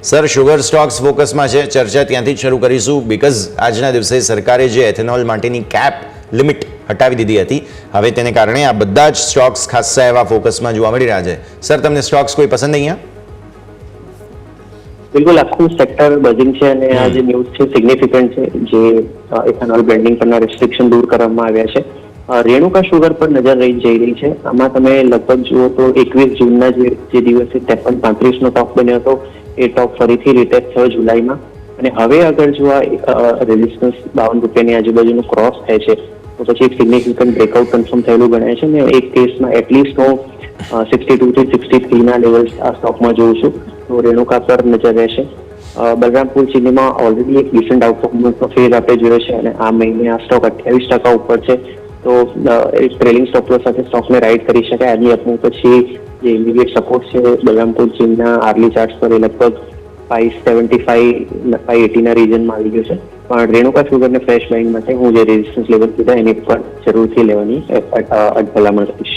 Sir, sugar Stokes ફોકસમાં છે, ચર્ચા ત્યાંથી જ શરૂ કરીશું બીકોઝ આજના દિવસે સરકારે જે એથેનોલ માટેની કેપ લિમિટ હટાવી દીધી હતી, હવે તેને કારણે આ બધા જ સ્ટોક્સ ખાસ્સા એવા ફોકસમાં જોવા મળી રહ્યા છે. સર, તમને સ્ટોક્સ કોઈ પસંદ અહીંયા? બિલકુલ, આખું સેક્ટર બઝિંગ છે અને આ જે ન્યૂઝ છે સિગ્નિફિકન્ટ છે, જે ઇથેનોલ બ્લેન્ડિંગ પરના રેસ્ટ્રિક્શન દૂર કરવામાં આવ્યા છે. રેણુકા શુગર પર નજર જઈ રહી છે. આમાં તમે લગભગ જુઓ તો 21 જૂનના જે દિવસે 53.35નો ટોપ બન્યો હતો, એ ટોપ ફરીથી રીટેસ્ટ થયો જુલાઈમાં. અને હવે અગર જો આ રેઝિસ્ટન્સ 52 રૂપિયાની આજુબાજુનું ક્રોસ થાય છે તો પછી એક સિગ્નિફિકન્ટ બ્રેકઆઉટ કન્ફર્મ થયેલું ગણાય છે. અને એક કેસમાં એટલીસ્ટ હું 62 થી 63ના લેવલ્સ આ સ્ટોકમાં જોઉં છું. તો રેણુકા પર નજર રહેશે. બલરામપુર ચીનીમાં ઓલરેડી એક ડિસન્ટ આઉટપરફોર્મન્સનો ફેઝ આપણે જોયો છે અને આ મહિને આ સ્ટોક 28% ઉપર છે. તો એક ટ્રેલિંગ સ્ટોપ લોસ સાથે સ્ટોકને રાઇડ કરી શકાય. આજની અપમૂવ પછી જે ઇમિડિયેટ સપોર્ટ છે બલરામપુર ચીનના આર્લી ચાર્ટ્સ પર એ લગભગ 575 580ના રિજનમાં આવી ગયું છે. પણ રેણુકા શુગરને ફ્રેશ બાઇંગ માટે હું જે રેઝિસ્ટન્સ લેવલ કીધા એની પર જરૂરથી લેવાની ભલામણ કરીશ.